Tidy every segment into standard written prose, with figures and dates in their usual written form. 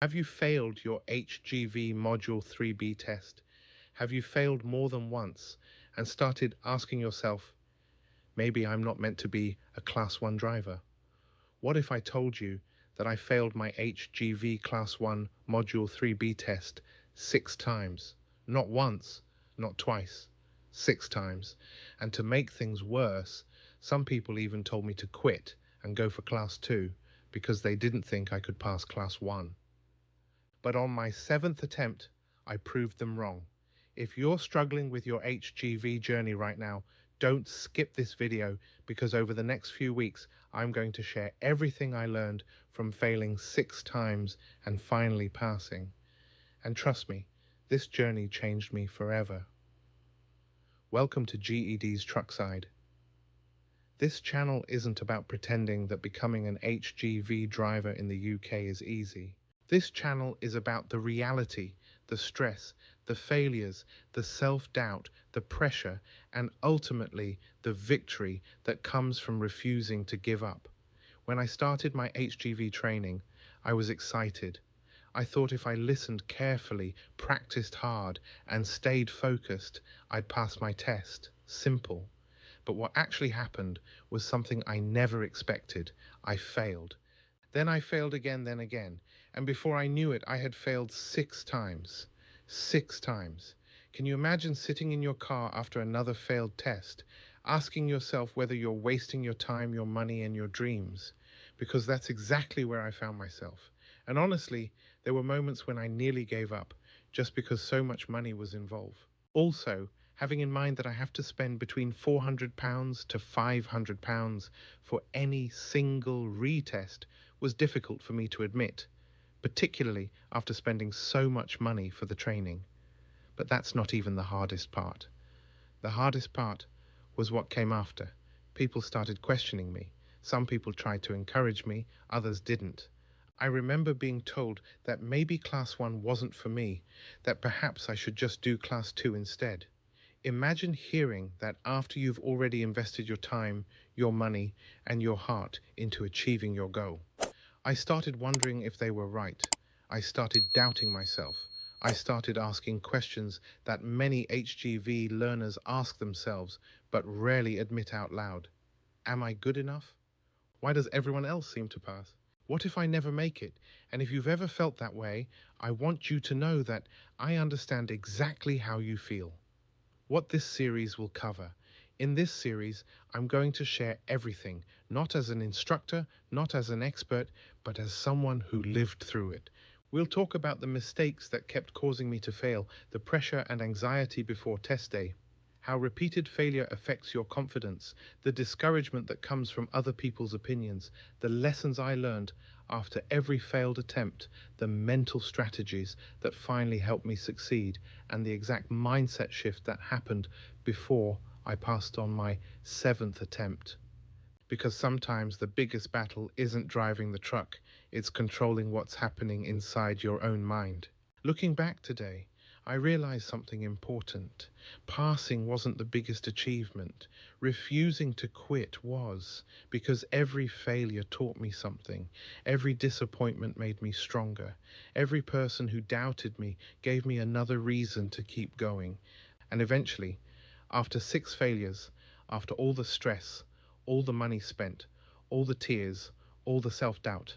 Have you failed your HGV Module 3B test? Have you failed more than once and started asking yourself, maybe I'm not meant to be a Class 1 driver? What if I told you that I failed my HGV Class 1 Module 3B test 6 times? Not once, not twice, 6 times. And to make things worse, some people even told me to quit and go for Class 2 because they didn't think I could pass Class 1. But on my 7th attempt, I proved them wrong. If you're struggling with your HGV journey right now, don't skip this video, because over the next few weeks, I'm going to share everything I learned from failing 6 times and finally passing. And trust me, this journey changed me forever. Welcome to GED's Truckside. This channel isn't about pretending that becoming an HGV driver in the UK is easy. This channel is about the reality, the stress, the failures, the self-doubt, the pressure, and ultimately the victory that comes from refusing to give up. When I started my HGV training, I was excited. I thought if I listened carefully, practiced hard, and stayed focused, I'd pass my test. Simple. But what actually happened was something I never expected. I failed. Then I failed again, then again. And before I knew it, I had failed 6 times. 6 times. Can you imagine sitting in your car after another failed test, asking yourself whether you're wasting your time, your money, and your dreams? Because that's exactly where I found myself. And honestly, there were moments when I nearly gave up, just because so much money was involved. Also, having in mind that I have to spend between £400 to £500 for any single retest was difficult for me to admit, particularly after spending so much money for the training. But that's not even the hardest part. The hardest part was what came after. People started questioning me. Some people tried to encourage me, others didn't. I remember being told that maybe Class 1 wasn't for me, that perhaps I should just do Class 2 instead. Imagine hearing that after you've already invested your time, your money, and your heart into achieving your goal. I started wondering if they were right. I started doubting myself. I started asking questions that many HGV learners ask themselves, but rarely admit out loud. Am I good enough? Why does everyone else seem to pass? What if I never make it? And if you've ever felt that way, I want you to know that I understand exactly how you feel. What this series will cover. In this series, I'm going to share everything, not as an instructor, not as an expert, but as someone who lived through it. We'll talk about the mistakes that kept causing me to fail, the pressure and anxiety before test day, how repeated failure affects your confidence, the discouragement that comes from other people's opinions, the lessons I learned after every failed attempt, the mental strategies that finally helped me succeed, and the exact mindset shift that happened before I passed on my 7th attempt. Because sometimes the biggest battle isn't driving the truck, it's controlling what's happening inside your own mind. Looking back today, I realized something important. Passing wasn't the biggest achievement. Refusing to quit was, because every failure taught me something. Every disappointment made me stronger. Every person who doubted me gave me another reason to keep going. And eventually, after 6 failures, after all the stress, all the money spent, all the tears, all the self-doubt,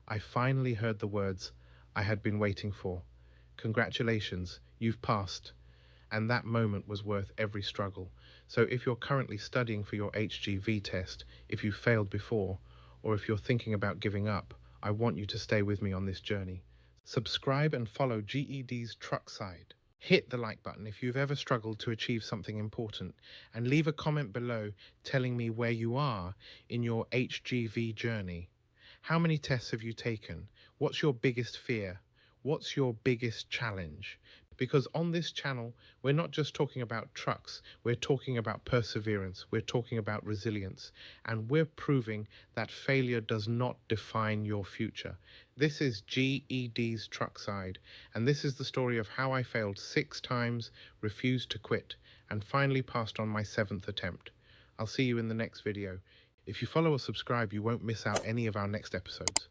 I finally heard the words I had been waiting for. Congratulations, you've passed. And that moment was worth every struggle. So if you're currently studying for your HGV test, if you failed before, or if you're thinking about giving up, I want you to stay with me on this journey. Subscribe and follow GED's Truckside. Hit the like button if you've ever struggled to achieve something important, and leave a comment below telling me where you are in your HGV journey. How many tests have you taken? What's your biggest fear? What's your biggest challenge? Because on this channel, we're not just talking about trucks, we're talking about perseverance, we're talking about resilience, and we're proving that failure does not define your future. This is GED's Truckside, and this is the story of how I failed 6 times, refused to quit, and finally passed on my 7th attempt. I'll see you in the next video. If you follow or subscribe, you won't miss out any of our next episodes.